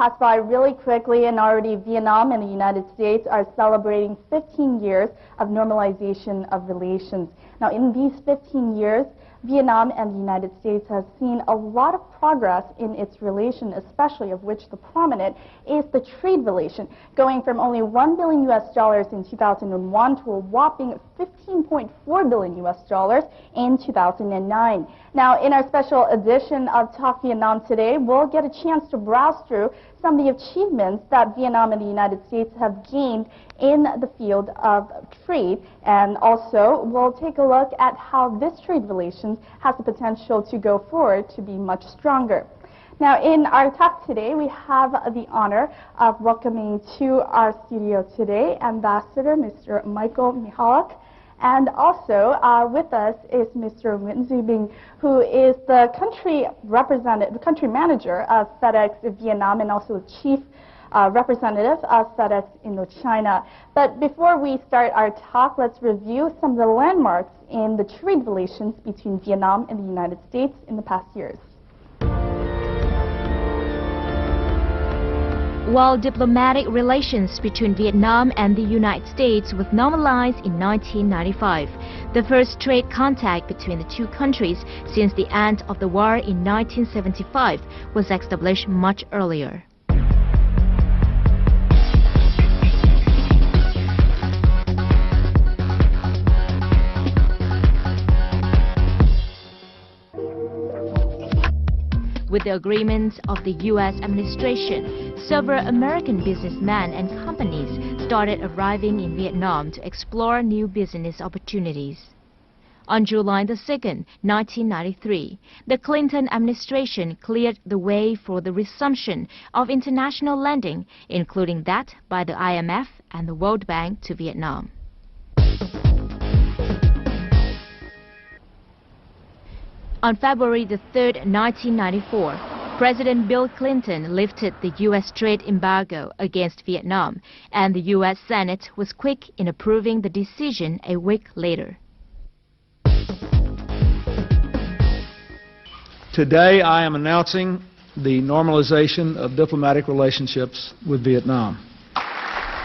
pass by really quickly, and already Vietnam and the United States are celebrating 15 years of normalization of relations. Now, in these 15 years, Vietnam and the United States have seen a lot of progress in its relation, especially of which the prominent is the trade relation, going from only $1 billion in 2001 to a whopping $15.4 billion in 2009. Now, in our special edition of Talk Vietnam today, we'll get a chance to browse through some of the achievements that Vietnam and the United States have gained in the field of trade, and also we'll take a look at how this trade relations has the potential to go forward to be much stronger. Now, in our talk today, we have the honor of welcoming to our studio today Ambassador Mr. Michael Michalak. And also with us is Mr. Nguyen Duy Binh, who is the country manager of FedEx Vietnam and also the chief representative of FedEx Indochina. But before we start our talk, let's review some of the landmarks in the trade relations between Vietnam and the United States in the past years. While diplomatic relations between Vietnam and the United States was normalized in 1995, the first trade contact between the two countries since the end of the war in 1975 was established much earlier. With the agreements of the U.S. administration, several American businessmen and companies started arriving in Vietnam to explore new business opportunities. On July 2, 1993, the Clinton administration cleared the way for the resumption of international lending, including that by the IMF and the World Bank to Vietnam. On February 3, 1994, President Bill Clinton lifted the U.S. trade embargo against Vietnam, and the U.S. Senate was quick in approving the decision a week later. Today, I am announcing the normalization of diplomatic relationships with Vietnam.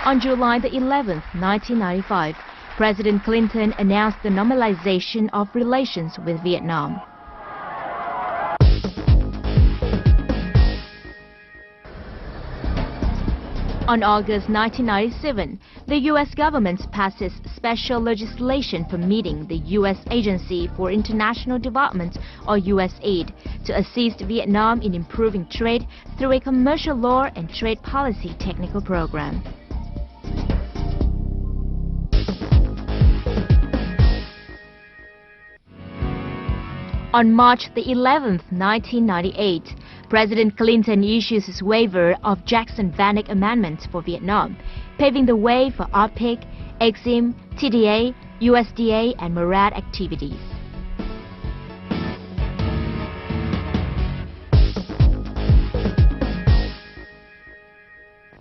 On July 11, 1995, President Clinton announced the normalization of relations with Vietnam. On August 1997, the U.S. government passes special legislation permitting the U.S. Agency for International Development, or USAID, to assist Vietnam in improving trade through a commercial law and trade policy technical program. On March 11, 1998, President Clinton issues his waiver of Jackson-Vanik Amendment for Vietnam, paving the way for OPEC, EXIM, TDA, USDA, and MARAD activities.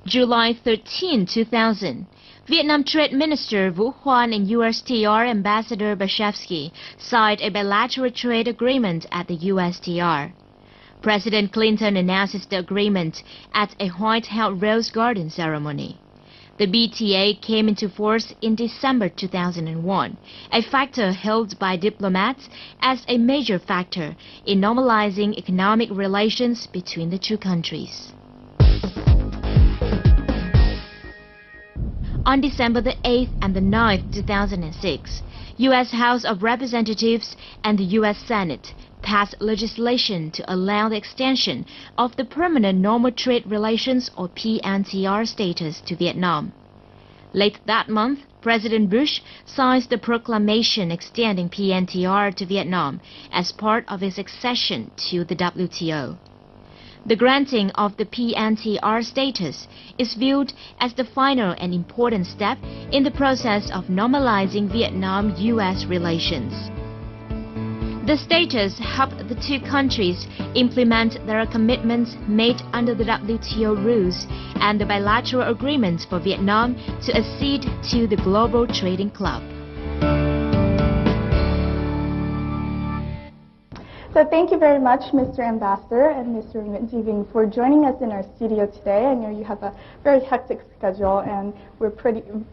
July 13, 2000. Vietnam Trade Minister Vũ Hoan and USTR Ambassador Bashevsky signed a bilateral trade agreement at the USTR. President Clinton announces the agreement at a White House Rose Garden ceremony. The BTA came into force in December 2001, a factor held by diplomats as a major factor in normalizing economic relations between the two countries. On December 8th and 9th, 2006, U.S. House of Representatives and the U.S. Senate passed legislation to allow the extension of the Permanent Normal Trade Relations, or PNTR, status to Vietnam. Late that month, President Bush signs the proclamation extending PNTR to Vietnam as part of his accession to the WTO. The granting of the PNTR status is viewed as the final and important step in the process of normalizing Vietnam-U.S. relations. The status helped the two countries implement their commitments made under the WTO rules and the bilateral agreements for Vietnam to accede to the Global Trading Club. So thank you very much, Mr. Ambassador and Mr. Jiving, for joining us in our studio today. I know you have a very hectic schedule, and we're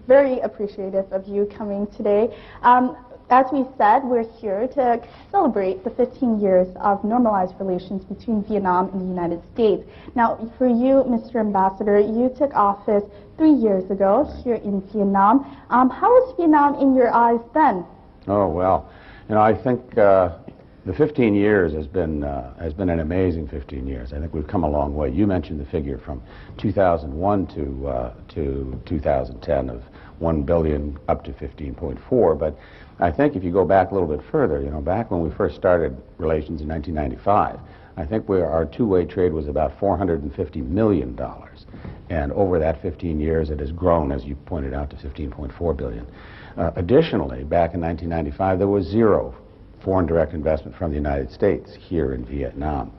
very appreciative of you coming today. As we said, we're here to celebrate the 15 years of normalized relations between Vietnam and the United States. Now, for you, Mr. Ambassador, you took office 3 years ago here in Vietnam. How was Vietnam in your eyes then? Oh, well, I think the 15 years has been an amazing 15 years. I think we've come a long way. You mentioned the figure from 2001 to 2010 of 1 billion up to 15.4, but I think if you go back a little bit further, back when we first started relations in 1995, I think our two-way trade was about $450 million. And over that 15 years, it has grown, as you pointed out, to 15.4 billion. Additionally, back in 1995, there was zero foreign direct investment from the United States here in Vietnam.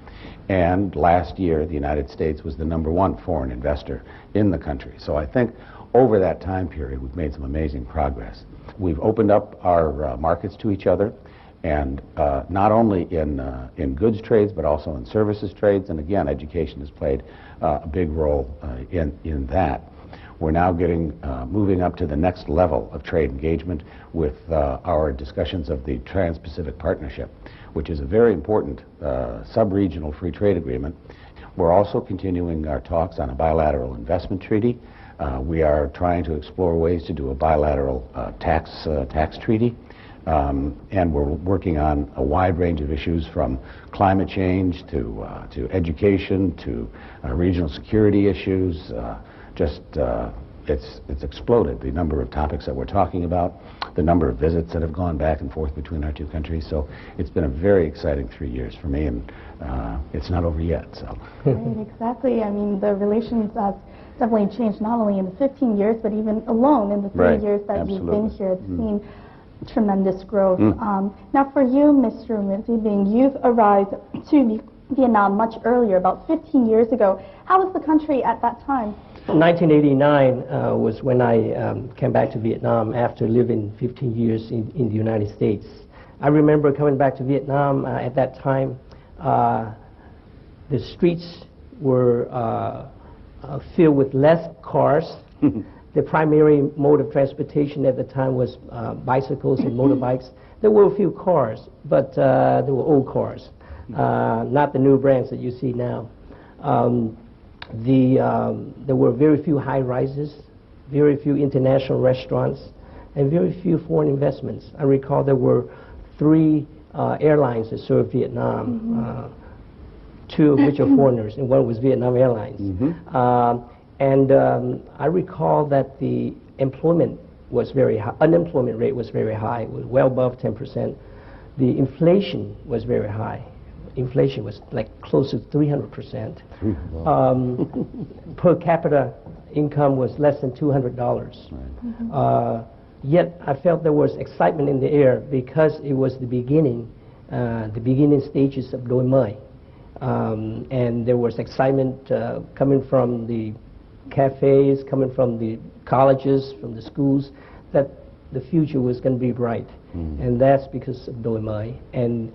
And last year, the United States was the #1 foreign investor in the country. So I think over that time period, we've made some amazing progress. We've opened up our markets to each other, and not only in goods trades, but also in services trades. And again, education has played a big role in that. We're now moving up to the next level of trade engagement with our discussions of the Trans-Pacific Partnership, which is a very important sub-regional free trade agreement. We're also continuing our talks on a bilateral investment treaty. We are trying to explore ways to do a bilateral tax treaty. And we're working on a wide range of issues, from climate change to education to regional security issues. It's exploded, the number of topics that we're talking about, the number of visits that have gone back and forth between our two countries. So it's been a very exciting 3 years for me, and it's not over yet. So. Right, exactly. I mean, the relations have definitely changed, not only in the 15 years, but even alone in the 3 years that you've been here. It's seen tremendous growth. Now, for you, Mr. Jiving, you've arrived to Vietnam much earlier, about 15 years ago. How was the country at that time? 1989 was when I came back to Vietnam after living 15 years in the United States. I remember coming back to Vietnam at that time. The streets were filled with less cars. The primary mode of transportation at the time was bicycles and motorbikes. There were a few cars, but they were old cars, not the new brands that you see now. There were very few high-rises, very few international restaurants, and very few foreign investments. I recall there were 3 airlines that served Vietnam, 2 of which are foreigners, and 1 was Vietnam Airlines. I recall that the employment was very high, unemployment rate was very high, it was well above 10%. The inflation was very high. Inflation was like close to 300%. Per capita income was less than $200. Yet I felt there was excitement in the air because it was the beginning stages of Đổi Mới. And there was excitement coming from the cafes, coming from the colleges, from the schools, that the future was going to be bright. And that's because of Đổi Mới. And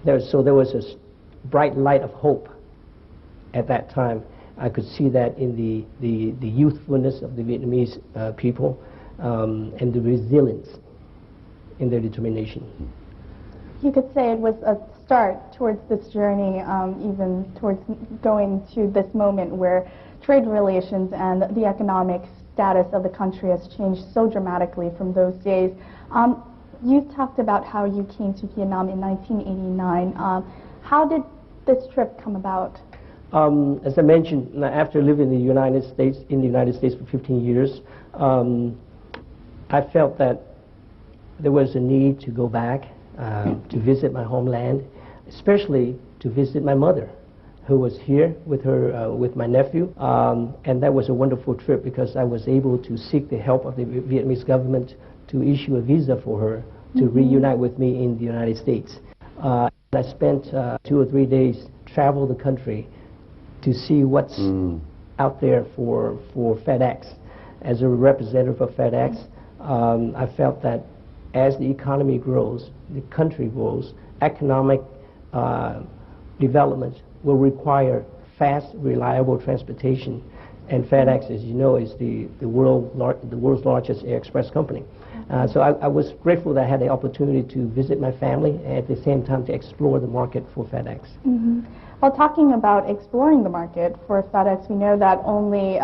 there was a bright light of hope at that time. I could see that in the youthfulness of the Vietnamese people, and the resilience in their determination. You could say it was a start towards this journey, even towards going to this moment where trade relations and the economic status of the country has changed so dramatically from those days. You talked about how you came to Vietnam in 1989. How did this trip come about? As I mentioned, after living in the United States for 15 years, I felt that there was a need to go back to visit my homeland, especially to visit my mother, who was here with my nephew. And that was a wonderful trip because I was able to seek the help of the Vietnamese government to issue a visa for her to reunite with me in the United States. I spent 2 or 3 days travel the country to see what's out there for FedEx. As a representative of FedEx, I felt that as the economy grows, the country grows, economic development will require fast, reliable transportation. And FedEx, as you know, is the world's largest air express company. So I was grateful that I had the opportunity to visit my family and at the same time to explore the market for FedEx. Well, talking about exploring the market for FedEx, we know that only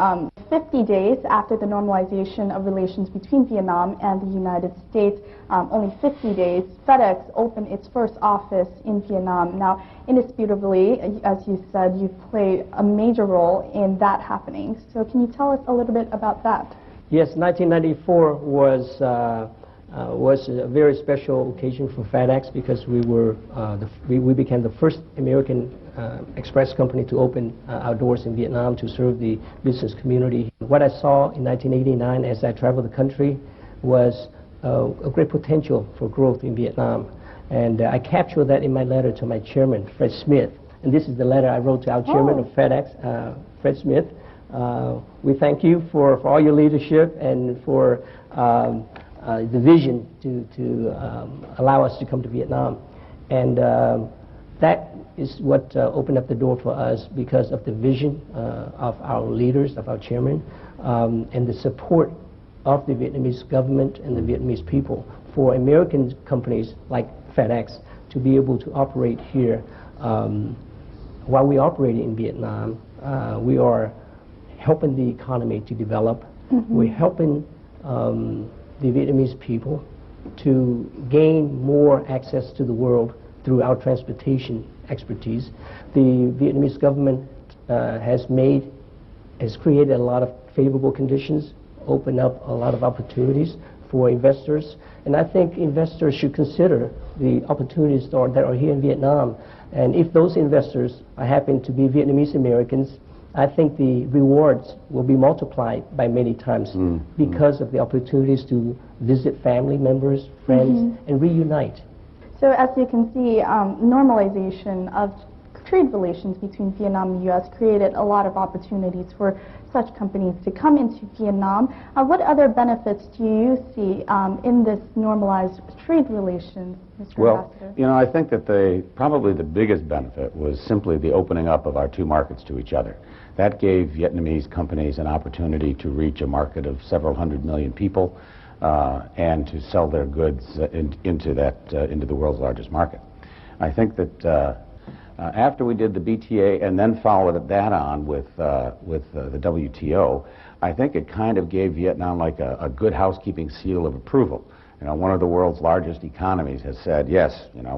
50 days after the normalization of relations between Vietnam and the United States, only 50 days, FedEx opened its first office in Vietnam. Now, indisputably, as you said, you've played a major role in that happening. So can you tell us a little bit about that? Yes, 1994 was a very special occasion for FedEx because we became the first American express company to open our doors in Vietnam to serve the business community. What I saw in 1989 as I traveled the country was a great potential for growth in Vietnam. And I captured that in my letter to my chairman, Fred Smith. And this is the letter I wrote to our chairman of FedEx, Fred Smith. We thank you for all your leadership and for the vision to allow us to come to Vietnam. And that is what opened up the door for us because of the vision of our leaders, of our chairman, and the support of the Vietnamese government and the Vietnamese people for American companies like FedEx to be able to operate here. While we operate in Vietnam, we are helping the economy to develop. We're helping the Vietnamese people to gain more access to the world through our transportation expertise. The Vietnamese government has created a lot of favorable conditions, opened up a lot of opportunities for investors, and I think investors should consider the opportunities that are here in Vietnam. And if those investors happen to be Vietnamese Americans, I think the rewards will be multiplied by many times because of the opportunities to visit family members, friends, and reunite. So as you can see, normalization of trade relations between Vietnam and the U.S. created a lot of opportunities for such companies to come into Vietnam. What other benefits do you see in this normalized trade relations, Mr. Ambassador? You know, I think that probably the biggest benefit was simply the opening up of our two markets to each other. That gave Vietnamese companies an opportunity to reach a market of several hundred million people and to sell their goods into the world's largest market. I think that after we did the BTA and then followed that on with the WTO, I think it kind of gave Vietnam like a good housekeeping seal of approval. You know, one of the world's largest economies has said, yes, you know,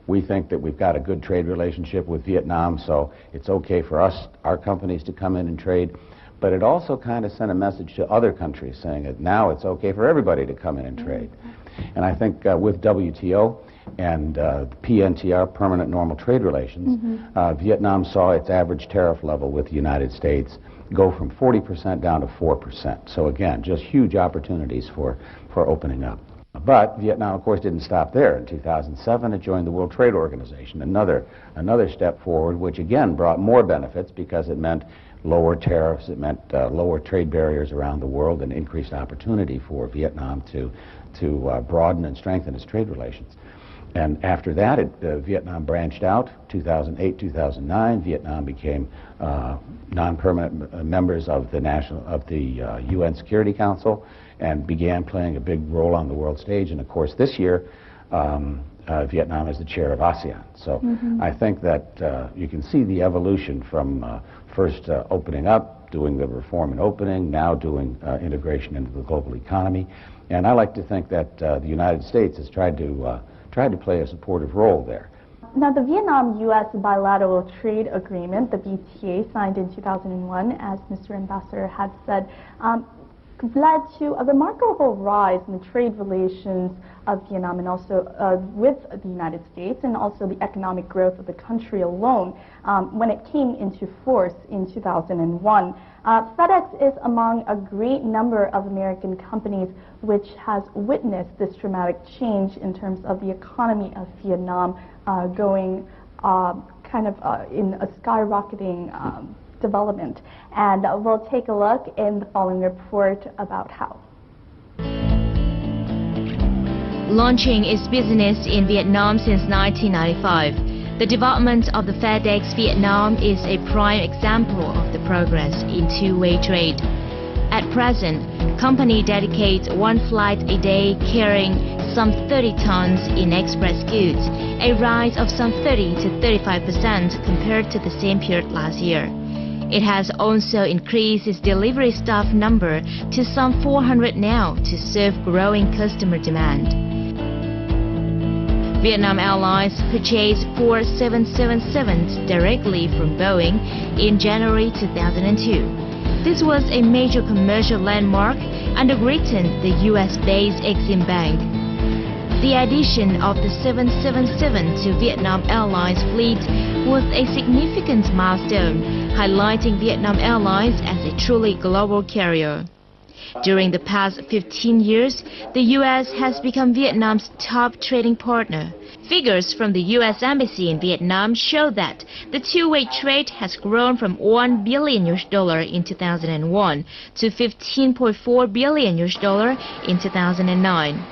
we think that we've got a good trade relationship with Vietnam, so it's okay for us, our companies, to come in and trade. But it also kind of sent a message to other countries saying that now it's okay for everybody to come in and trade. And I think with WTO and PNTR, Permanent Normal Trade Relations, Vietnam saw its average tariff level with the United States go from 40% down to 4%. So again, just huge opportunities for opening up. But Vietnam, of course, didn't stop there. In 2007, it joined the World Trade Organization, another step forward, which again brought more benefits because it meant lower tariffs, it meant lower trade barriers around the world, and increased opportunity for Vietnam to broaden and strengthen its trade relations. And after that, Vietnam branched out. 2008, 2009, Vietnam became non-permanent members of the UN Security Council and began playing a big role on the world stage. And of course, this year, Vietnam is the chair of ASEAN. So I think that you can see the evolution from first opening up, doing the reform and opening, now doing integration into the global economy. And I like to think that the United States has tried to play a supportive role there. Now, the Vietnam-U.S. Bilateral Trade Agreement, the BTA, signed in 2001, as Mr. Ambassador had said, led to a remarkable rise in the trade relations of Vietnam and also with the United States, and also the economic growth of the country alone when it came into force in 2001. FedEx is among a great number of American companies which has witnessed this dramatic change in terms of the economy of Vietnam going in a skyrocketing development. And we'll take a look in the following report about how. Launching its business in Vietnam since 1995, The development of the FedEx Vietnam is a prime example of the progress in two-way trade. At present, company dedicates one flight a day carrying some 30 tons in express goods, a rise of some 30 to 35% compared to the same period last year. It has also increased its delivery staff number to some 400 now to serve growing customer demand. Vietnam Airlines purchased 4 777s directly from Boeing in January 2002. This was a major commercial landmark underwritten the U.S.-based Exim Bank. The addition of the 777 to Vietnam Airlines fleet was a significant milestone, highlighting Vietnam Airlines as a truly global carrier. During the past 15 years, the U.S. has become Vietnam's top trading partner. Figures from the U.S. Embassy in Vietnam show that the two-way trade has grown from $1 billion in 2001 to $15.4 billion in 2009.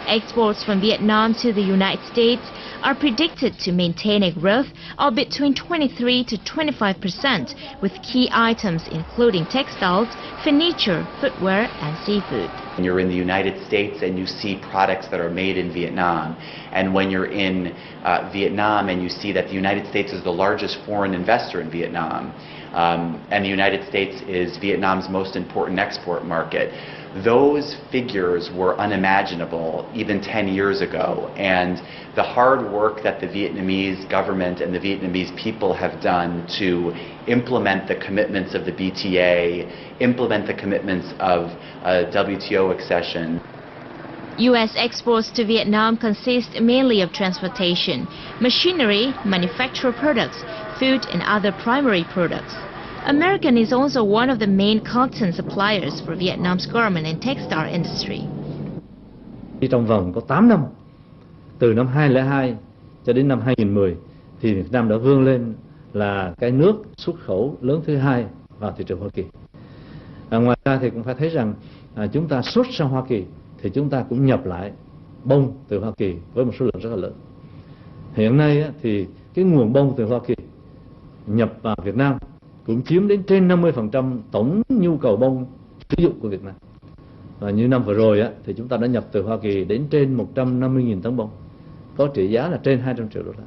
Exports from Vietnam to the United States are predicted to maintain a growth of between 23 to 25%, with key items including textiles, furniture, footwear, and seafood. When you're in the United States and you see products that are made in Vietnam, and when you're in Vietnam and you see that the United States is the largest foreign investor in Vietnam, and the United States is Vietnam's most important export market, those figures were unimaginable even 10 years ago, and the hard work that the Vietnamese government and the Vietnamese people have done to implement the commitments of the BTA, implement the commitments of WTO accession. U.S. exports to Vietnam consist mainly of transportation, machinery, manufactured products, food, and other primary products. America is also one of the main cotton suppliers for Vietnam's garment and textile industry. Trong vòng có 8 năm, từ năm 2002 cho đến năm 2010, thì Việt Nam đã vươn lên là cái nước xuất khẩu lớn thứ hai vào thị trường Hoa Kỳ. Ngoài ra thì cũng phải thấy rằng chúng ta xuất sang Hoa Kỳ thì chúng ta cũng nhập lại bông từ Hoa Kỳ với một số lượng rất là lớn. Hiện nay thì cái nguồn bông từ Hoa Kỳ nhập vào Việt Nam cũng chiếm đến trên 50% tổng nhu cầu bông sử dụng của Việt Nam. Và như năm vừa rồi thì chúng ta đã nhập từ Hoa Kỳ đến trên 150.000 tấn bông, có trị giá là trên 200 triệu đô la.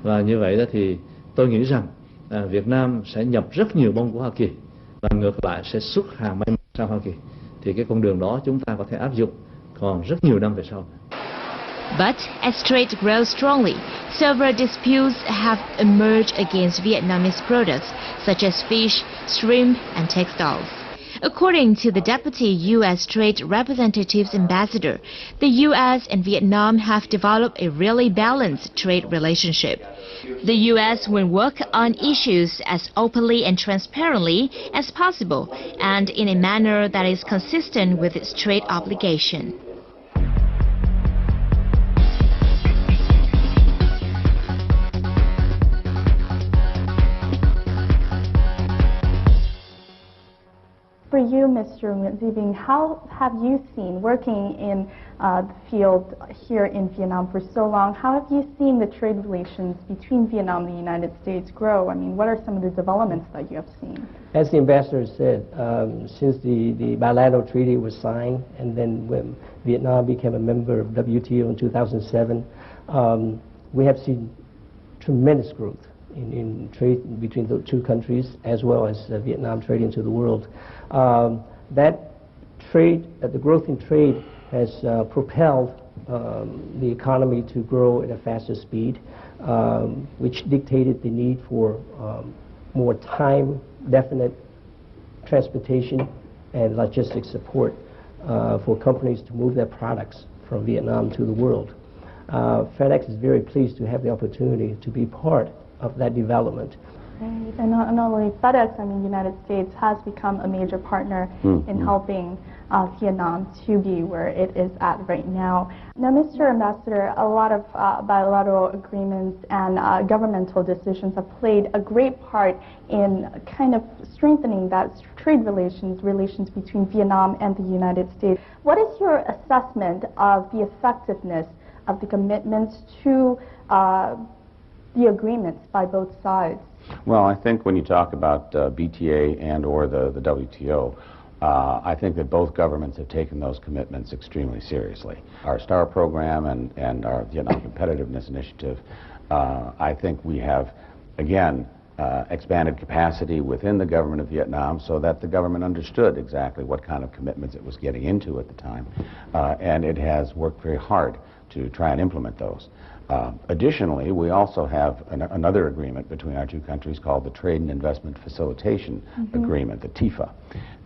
Và như vậy thì tôi nghĩ rằng Việt Nam sẽ nhập rất nhiều bông của Hoa Kỳ và ngược lại sẽ xuất hàng may mặc sang Hoa Kỳ. Thì cái con đường đó chúng ta có thể áp dụng còn rất nhiều năm về sau. But as trade grows strongly, several disputes have emerged against Vietnamese products such as fish, shrimp, and textiles. According to the Deputy U.S. Trade Representative's ambassador, the U.S. and Vietnam have developed a really balanced trade relationship. The U.S. will work on issues as openly and transparently as possible and in a manner that is consistent with its trade obligation. For you, Mr. Zibing, how have you seen, working in the field here in Vietnam for so long, how have you seen the trade relations between Vietnam and the United States grow? I mean, what are some of the developments that you have seen? As the ambassador said, since the bilateral treaty was signed, and then when Vietnam became a member of WTO in 2007, we have seen tremendous growth in trade between the two countries, as well as Vietnam trading to the world. That trade, the growth in trade has propelled the economy to grow at a faster speed, which dictated the need for more time-definite transportation and logistics support for companies to move their products from Vietnam to the world. FedEx is very pleased to have the opportunity to be part of that development. Right. And not only FedEx, I mean, the United States has become a major partner in helping Vietnam to be where it is at right now. Now, Mr. Ambassador, a lot of bilateral agreements and governmental decisions have played a great part in kind of strengthening that trade relations between Vietnam and the United States. What is your assessment of the effectiveness of the commitments to the agreements by both sides? Well, I think when you talk about BTA and or the WTO, I think that both governments have taken those commitments extremely seriously. Our STAR program and our Vietnam Competitiveness Initiative, I think we have, again, expanded capacity within the government of Vietnam so that the government understood exactly what kind of commitments it was getting into at the time, and it has worked very hard to try and implement those. Additionally, we also have another agreement between our two countries called the Trade and Investment Facilitation Agreement, the TIFA.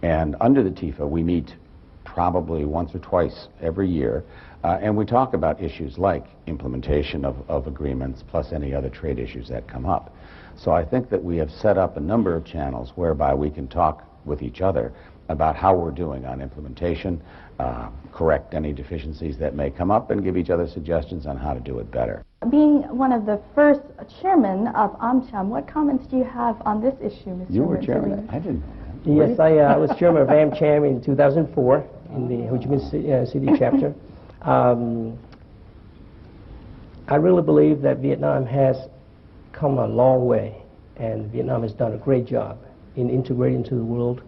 And under the TIFA, we meet probably once or twice every year, and we talk about issues like implementation of agreements, plus any other trade issues that come up. So I think that we have set up a number of channels whereby we can talk with each other about how we're doing on implementation, correct any deficiencies that may come up, and give each other suggestions on how to do it better. Being one of the first chairmen of AmCham, what comments do you have on this issue, Mr. You were chairman? I didn't know that. Yes, I was chairman of AmCham in 2004 in the Ho Chi Minh City chapter. I really believe that Vietnam has come a long way, and Vietnam has done a great job in integrating into the world,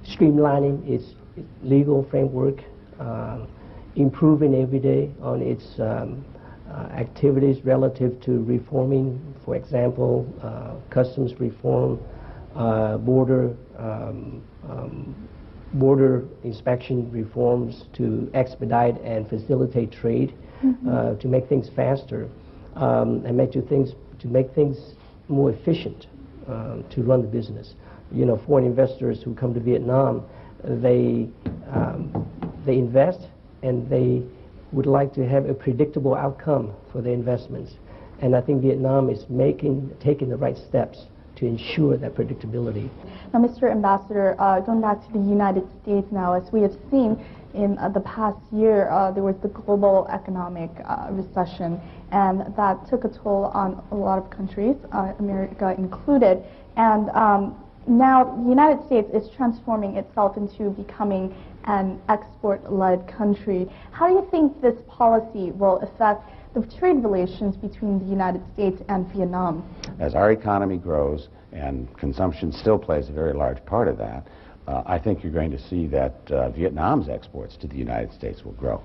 streamlining its legal framework, improving every day on its activities relative to reforming, for example, customs reform, border inspection reforms to expedite and facilitate trade, to make things faster, and to make things more efficient to run the business. You know, foreign investors who come to Vietnam, they invest, and they would like to have a predictable outcome for their investments. And I think Vietnam is taking the right steps to ensure that predictability. Now, Mr. Ambassador, going back to the United States now, as we have seen in the past year, there was the global economic recession, and that took a toll on a lot of countries, America included. And now the United States is transforming itself into becoming an export-led country. How do you think this policy will affect the trade relations between the United States and Vietnam? As our economy grows, and consumption still plays a very large part of that, I think you're going to see that Vietnam's exports to the United States will grow.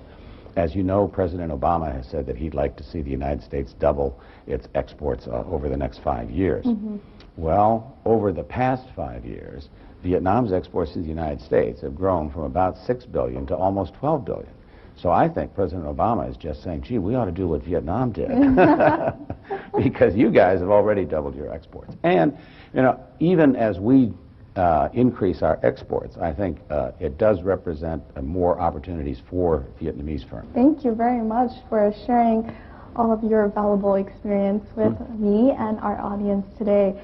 As you know, President Obama has said that he'd like to see the United States double its exports over the next 5 years. Well, over the past 5 years, Vietnam's exports to the United States have grown from about $6 billion to almost $12 billion. So I think President Obama is just saying, gee, we ought to do what Vietnam did, because you guys have already doubled your exports. And, you know, even as we increase our exports, I think it does represent more opportunities for Vietnamese firms. Thank you very much for sharing all of your valuable experience with me and our audience today.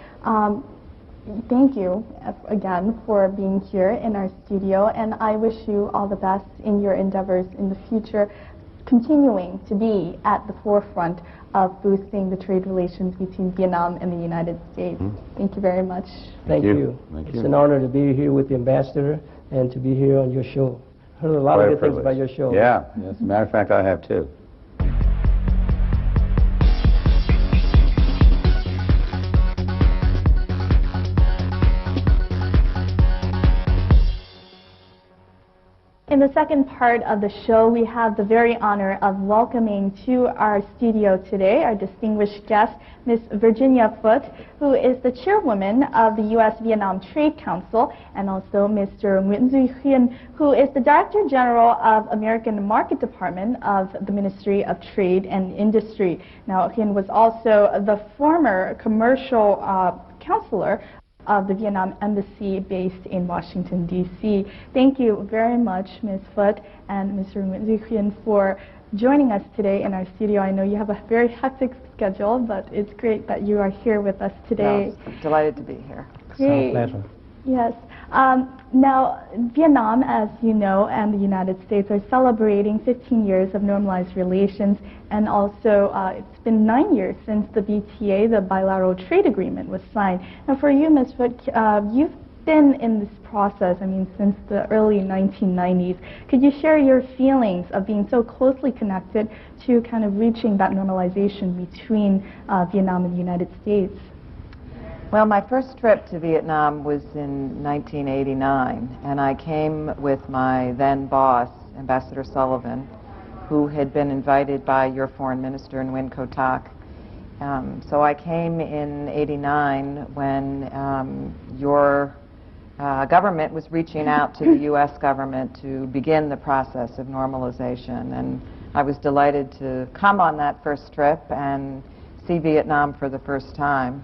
Thank you again for being here in our studio, and I wish you all the best in your endeavors in the future, continuing to be at the forefront of boosting the trade relations between Vietnam and the United States. Thank you very much. Thank you. It's an honor to be here with the ambassador and to be here on your show. Heard a lot of good things about your show. Yeah, as a matter of fact, I have too. In the second part of the show, we have the very honor of welcoming to our studio today our distinguished guest, Ms. Virginia Foote, who is the chairwoman of the U.S.-Vietnam Trade Council, and also Mr. Nguyễn Duy Khuyên, who is the Director General of American Market Department of the Ministry of Trade and Industry. Now, Khuyên was also the former commercial counselor of the Vietnam Embassy based in Washington, D.C. Thank you very much, Ms. Foote and Mr. Nguyễn Duy Khuyên, for joining us today in our studio. I know you have a very hectic schedule, but it's great that you are here with us today. No, I'm delighted to be here. Great. It's a pleasure. Yes. Now, Vietnam, as you know, and the United States are celebrating 15 years of normalized relations, and also it's been 9 years since the BTA, the bilateral trade agreement, was signed. Now, for you, Ms. Foote, you've been in this process, I mean, since the early 1990s. Could you share your feelings of being so closely connected to kind of reaching that normalization between Vietnam and the United States? Well, my first trip to Vietnam was in 1989, and I came with my then boss, Ambassador Sullivan, who had been invited by your foreign minister, Nguyen Co Thach. So I came in '89 when your government was reaching out to the U.S. government to begin the process of normalization, and I was delighted to come on that first trip and see Vietnam for the first time.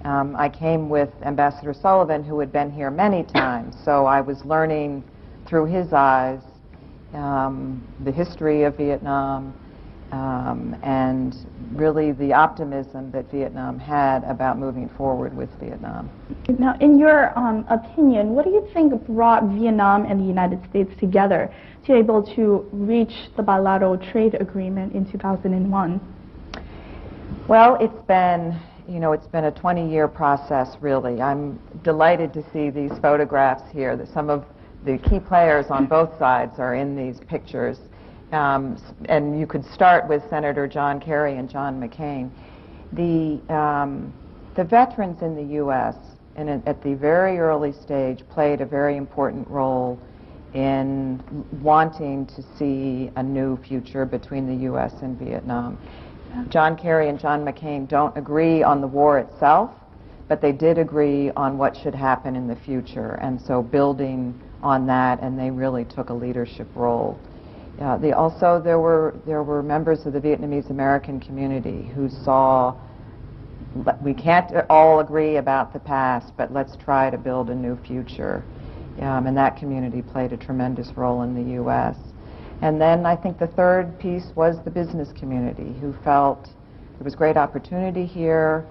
I came with Ambassador Sullivan, who had been here many times, so I was learning through his eyes the history of Vietnam and really the optimism that Vietnam had about moving forward with Vietnam. Now, in your opinion, what do you think brought Vietnam and the United States together to be able to reach the bilateral trade agreement in 2001? Well, it's been a 20-year process, really. I'm delighted to see these photographs here, that some of the key players on both sides are in these pictures. And you could start with Senator John Kerry and John McCain. The veterans in the U.S. At the very early stage played a very important role in wanting to see a new future between the U.S. and Vietnam. John Kerry and John McCain don't agree on the war itself, but they did agree on what should happen in the future, and so building on that, and they really took a leadership role. There were members of the Vietnamese American community who saw, we can't all agree about the past, but let's try to build a new future. And that community played a tremendous role in the U.S. And then I think the third piece was the business community, who felt there was great opportunity here,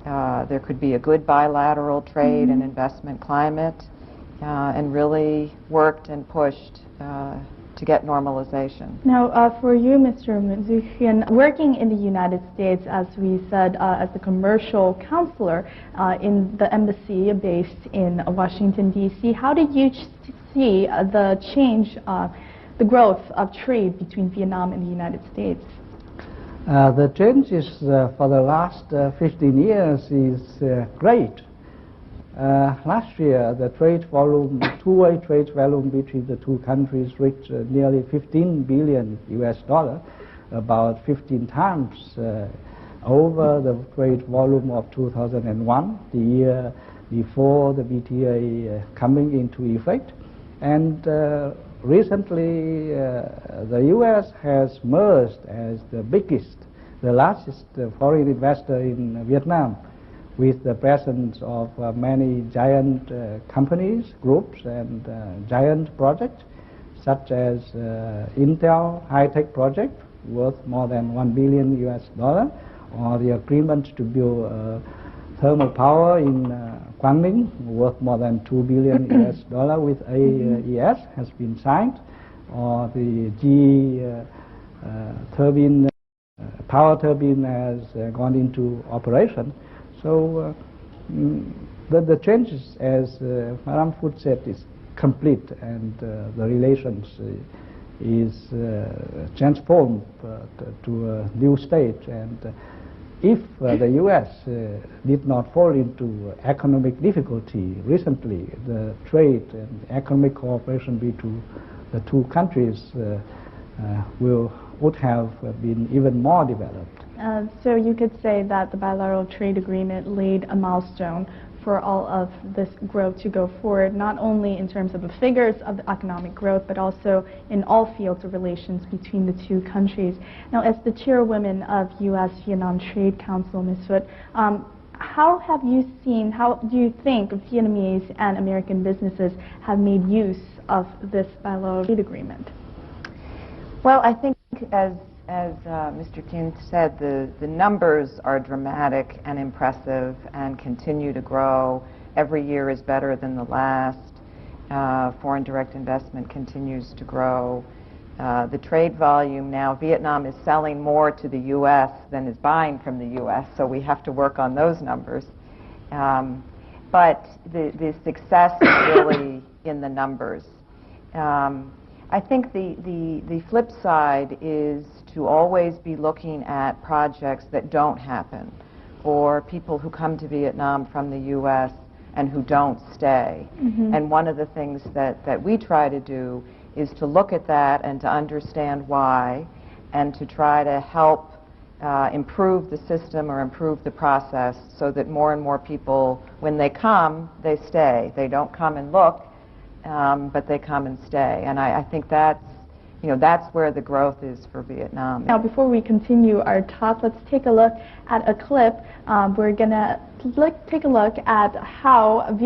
there could be a good bilateral trade and investment climate, and really worked and pushed to get normalization. Now, for you, Mr. Minh, working in the United States, as we said, as a commercial counselor in the embassy based in Washington, D.C., how did you see the change, the growth of trade between Vietnam and the United States? The changes for the last 15 years is great. Last year, the trade volume, two-way trade volume between the two countries reached nearly $15 billion US, about 15 times over the trade volume of 2001, the year before the BTA coming into effect. And recently, the U.S. has merged as the largest foreign investor in Vietnam, with the presence of many giant companies, groups, and giant projects, such as Intel high-tech project worth more than $1 billion US, or the agreement to build thermal power in Quang Ninh worth more than $2 billion US with AES has been signed, or the GE turbine, power turbine has gone into operation. So the changes, as Madam Foot said, is complete, and the relations is transformed to a new stage. And if the U.S. did not fall into economic difficulty recently, the trade and economic cooperation between the two countries would have been even more developed. So you could say that the bilateral trade agreement laid a milestone for all of this growth to go forward, not only in terms of the figures of the economic growth, but also in all fields of relations between the two countries. Now, as the chairwoman of U.S.-Vietnam Trade Council, Ms. Foot, how do you think Vietnamese and American businesses have made use of this bilateral trade agreement? Well, I think, as Mr. Chương said, the numbers are dramatic and impressive and continue to grow. Every year is better than the last. Foreign direct investment continues to grow. The trade volume now, Vietnam is selling more to the U.S. than is buying from the U.S., so we have to work on those numbers. but the success is really in the numbers. I think the flip side is to always be looking at projects that don't happen, or people who come to Vietnam from the U.S. and who don't stay. And one of the things that we try to do is to look at that and to understand why, and to try to help improve the system or improve the process so that more and more people, when they come, they stay. They don't come and look, but they come and stay. And I think that's where the growth is for Vietnam. Now, before we continue our talk, let's take a look at a clip. We're going to take a look at how the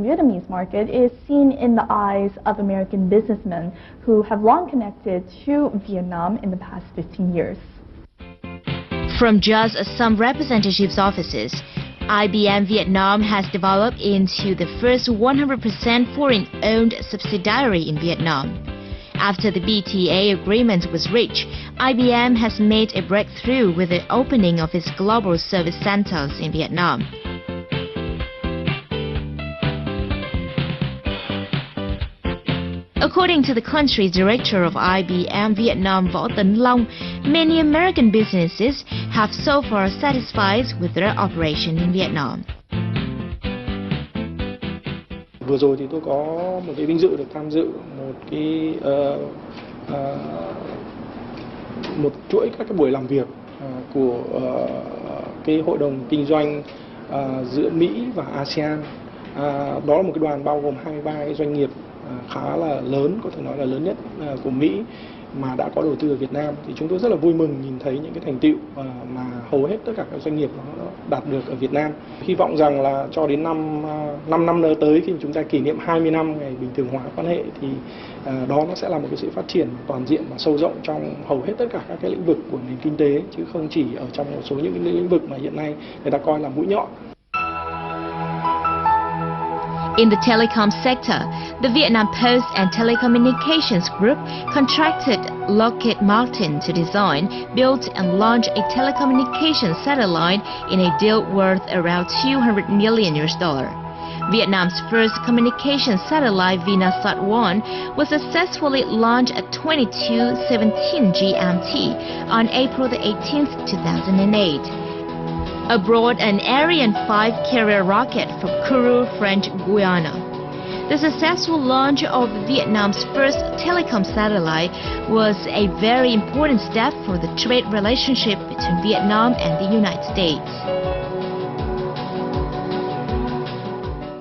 Vietnamese market is seen in the eyes of American businessmen who have long connected to Vietnam in the past 15 years. From just some representatives' offices, IBM Vietnam has developed into the first 100% foreign-owned subsidiary in Vietnam. After the BTA agreement was reached, IBM has made a breakthrough with the opening of its global service centers in Vietnam. According to the country's director of IBM Vietnam, Võ Tấn Long, many American businesses have so far satisfied with their operation in Vietnam. Vừa rồi thì tôi có một cái vinh dự được tham dự một chuỗi các cái buổi làm việc của cái hội đồng kinh doanh giữa Mỹ và ASEAN. Đó là một cái đoàn bao gồm 23 cái doanh nghiệp khá là lớn, có thể nói là lớn nhất của Mỹ mà đã có đầu tư ở Việt Nam. Thì chúng tôi rất là vui mừng nhìn thấy những cái thành tựu mà hầu hết tất cả các doanh nghiệp nó đạt được ở Việt Nam. Hy vọng rằng là cho đến 5 năm nữa tới, khi chúng ta kỷ niệm 20 năm ngày bình thường hóa quan hệ, thì đó nó sẽ là một cái sự phát triển toàn diện và sâu rộng trong hầu hết tất cả các cái lĩnh vực của nền kinh tế, chứ không chỉ ở trong một số những cái lĩnh vực mà hiện nay người ta coi là mũi nhọn. In the telecom sector, the Vietnam Post and Telecommunications Group contracted Lockheed Martin to design, build and launch a telecommunications satellite in a deal worth around $200 million. Vietnam's first communications satellite, Vinasat-1, was successfully launched at 22:17 GMT on April 18, 2008. Aboard an Ariane 5 carrier rocket from Kourou, French Guiana. The successful launch of Vietnam's first telecom satellite was a very important step for the trade relationship between Vietnam and the United States.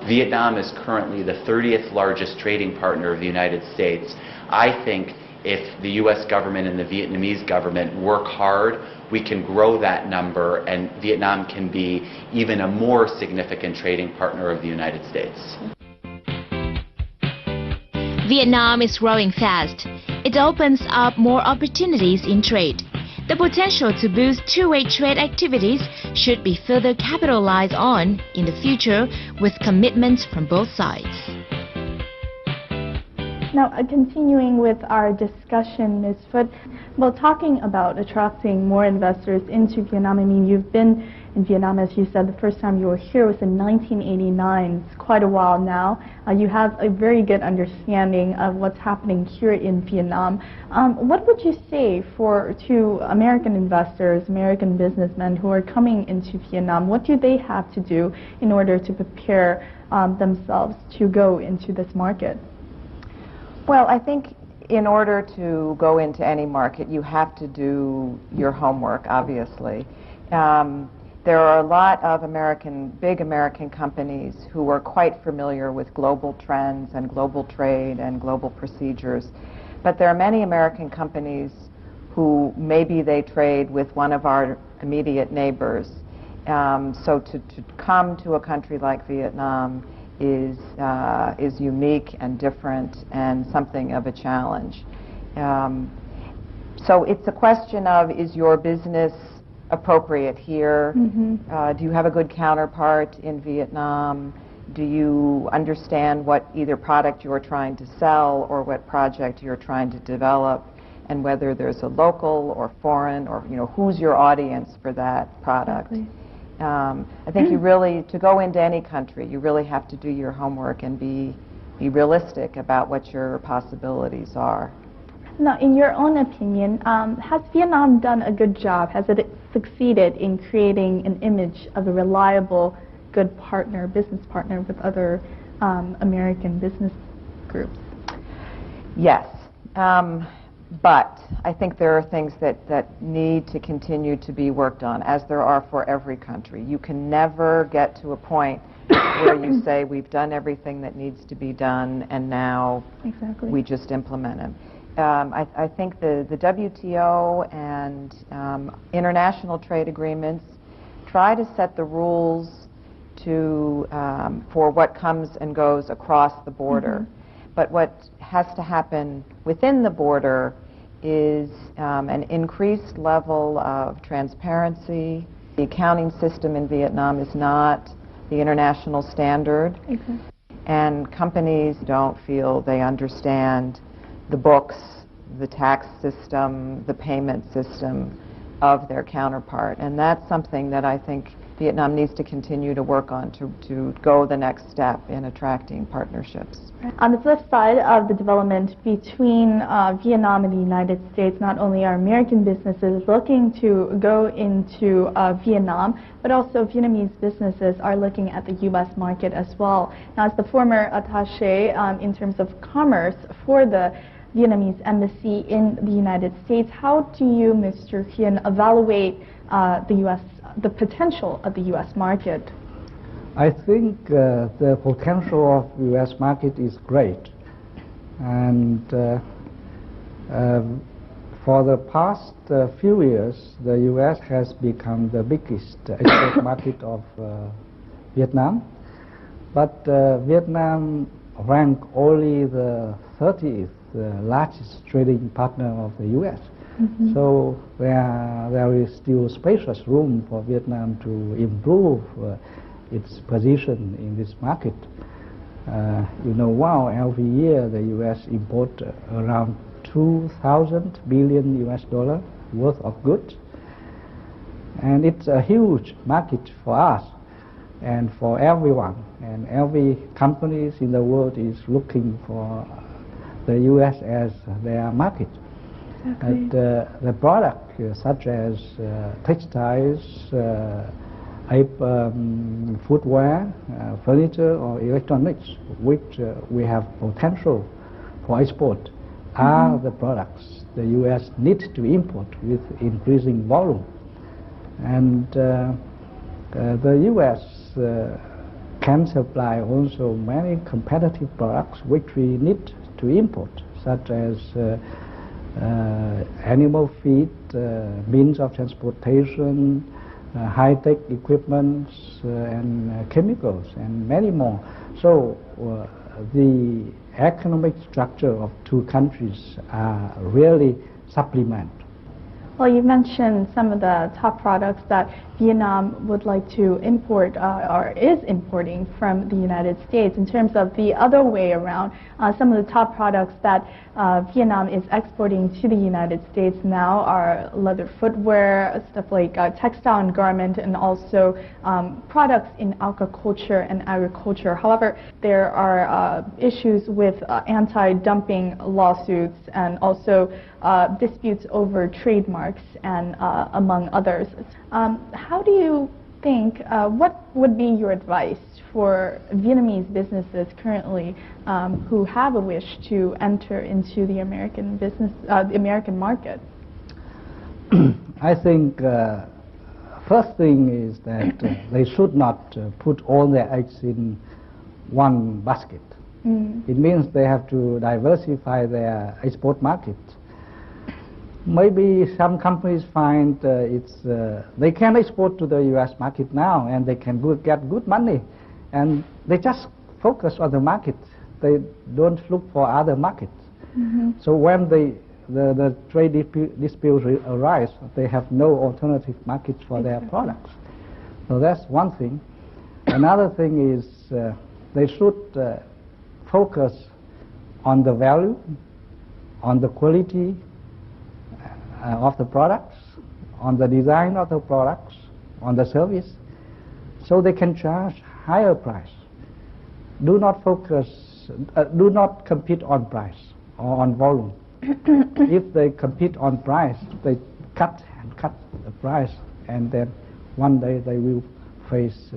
Vietnam is currently the 30th largest trading partner of the United States. I think if the U.S. government and the Vietnamese government work hard, we can grow that number, and Vietnam can be even a more significant trading partner of the United States. Vietnam is growing fast. It opens up more opportunities in trade. The potential to boost two-way trade activities should be further capitalized on in the future with commitments from both sides. Now, continuing with our discussion, Ms. Phut, well, talking about attracting more investors into Vietnam, I mean, you've been in Vietnam, as you said, the first time you were here was in 1989. It's quite a while now. You have a very good understanding of what's happening here in Vietnam. What would you say to American investors, American businessmen who are coming into Vietnam? What do they have to do in order to prepare themselves to go into this market? Well, I think in order to go into any market, you have to do your homework, obviously. There are a lot of big American companies who are quite familiar with global trends and global trade and global procedures. But there are many American companies who maybe they trade with one of our immediate neighbors. So to come to a country like Vietnam is unique and different and something of a challenge. So it's a question of, is your business appropriate here? Do you have a good counterpart in Vietnam? Do you understand what either product you're trying to sell or what project you're trying to develop, and whether there's a local or foreign, or who's your audience for that product? Exactly. I think you really, to go into any country, you really have to do your homework and be realistic about what your possibilities are. Now, in your own opinion, has Vietnam done a good job? Has it succeeded in creating an image of a reliable, good partner, business partner with other American business groups? Yes, but I think there are things that need to continue to be worked on, as there are for every country. You can never get to a point where you say we've done everything that needs to be done and now we just implement it. I think the WTO and international trade agreements try to set the rules for what comes and goes across the border. But what has to happen within the border is an increased level of transparency. The accounting system in Vietnam is not the international standard, and companies don't feel they understand the books, the tax system, the payment system of their counterpart. And that's something that I think Vietnam needs to continue to work on to go the next step in attracting partnerships. On the flip side of the development between Vietnam and the United States, not only are American businesses looking to go into Vietnam, but also Vietnamese businesses are looking at the U.S. market as well. Now, as the former attaché in terms of commerce for the Vietnamese embassy in the United States, how do you, Mr. Huynh, evaluate the potential of the U.S. market? I think the potential of the U.S. market is great, and for the past few years, the U.S. has become the biggest export market of Vietnam, but Vietnam ranked only the 30th largest trading partner of the U.S. So there is still spacious room for Vietnam to improve its position in this market. Every year the U.S. import around 2,000 billion U.S. dollar worth of goods, and it's a huge market for us and for everyone. And every companies in the world is looking for the U.S. as their market. And the product such as textiles, footwear, furniture or electronics, which we have potential for export, are the products the U.S. needs to import with increasing volume. And the U.S. can supply also many competitive products which we need to import, such as animal feed, means of transportation, high-tech equipment, and chemicals, and many more. So the economic structure of two countries are really supplement. Well, you mentioned some of the top products that Vietnam would like to import or is importing from the United States. In terms of the other way around, some of the top products that Vietnam is exporting to the United States now are leather footwear, stuff like textile and garment, and also products in aquaculture and agriculture. However, there are issues with anti-dumping lawsuits and also disputes over trademarks and among others. How do you think, what would be your advice for Vietnamese businesses currently who have a wish to enter into the American the American market? I think first thing is that they should not put all their eggs in one basket. It means they have to diversify their export market. Maybe some companies find they can export to the U.S. market now and they can get good money, and they just focus on the market. They don't look for other markets. So when the trade disputes arise, they have no alternative markets for their products. So that's one thing. Another thing is they should focus on the value, on the quality of the products, on the design of the products, on the service, so they can charge higher price. Do not focus, do not compete on price or on volume. If they compete on price, they cut the price, and then one day they will face,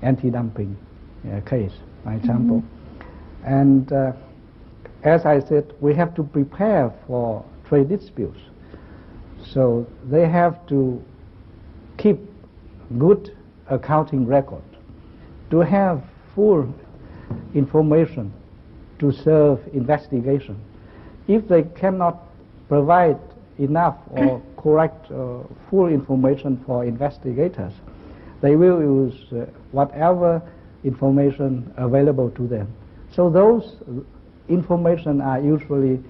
anti-dumping case, for example. And as I said, we have to prepare for trade disputes. So they have to keep good accounting record, to have full information to serve investigation. If they cannot provide enough or correct full information for investigators, they will use whatever information available to them. So those information are usually,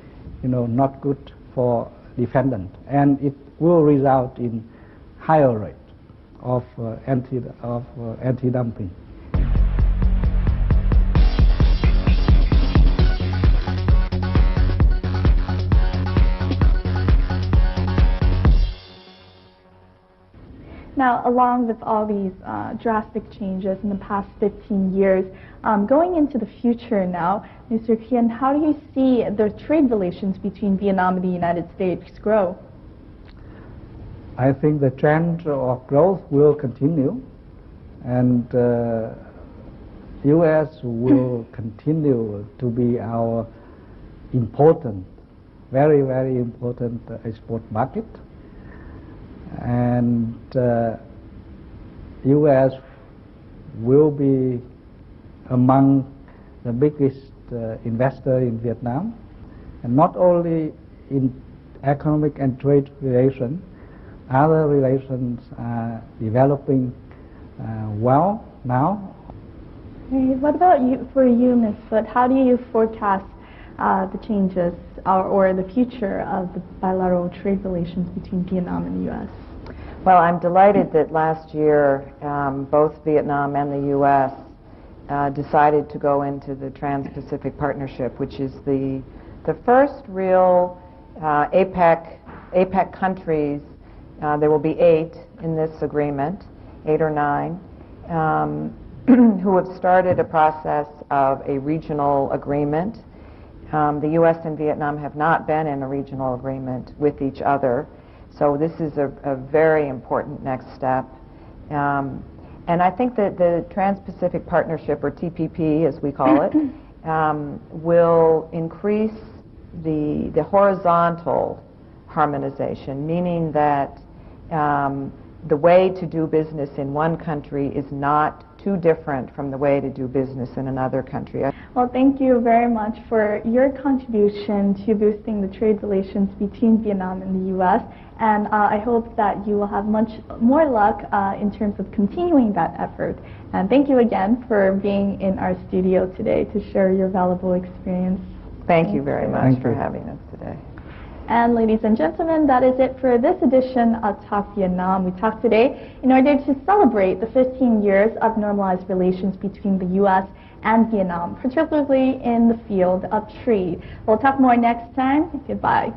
not good for defendant, and it will result in higher rate of anti-dumping. Now, along with all these drastic changes in the past 15 years, going into the future now, Mr. Kien, how do you see the trade relations between Vietnam and the United States grow? I think the trend of growth will continue, and U.S. will continue to be our important, very, very important export market. And U.S. will be among the biggest investor in Vietnam, and not only in economic and trade relations, other relations are developing well now. What about for you, Ms. Foot? How do you forecast the changes or the future of the bilateral trade relations between Vietnam and the U.S.? Well, I'm delighted that last year both Vietnam and the U.S. Decided to go into the Trans-Pacific Partnership, which is the first real APEC countries. There will be 8 in this agreement, 8 or 9, who have started a process of a regional agreement. The U.S. and Vietnam have not been in a regional agreement with each other, so this is a very important next step. And I think that the Trans-Pacific Partnership, or TPP as we call it, will increase the horizontal harmonization, meaning that the way to do business in one country is not too different from the way to do business in another country. Well, thank you very much for your contribution to boosting the trade relations between Vietnam and the U.S. And I hope that you will have much more luck in terms of continuing that effort. And thank you again for being in our studio today to share your valuable experience. Thank you very much for having us today. And ladies and gentlemen, that is it for this edition of Talk Vietnam. We talked today in order to celebrate the 15 years of normalized relations between the U.S. and Vietnam, particularly in the field of trade. We'll talk more next time. Goodbye.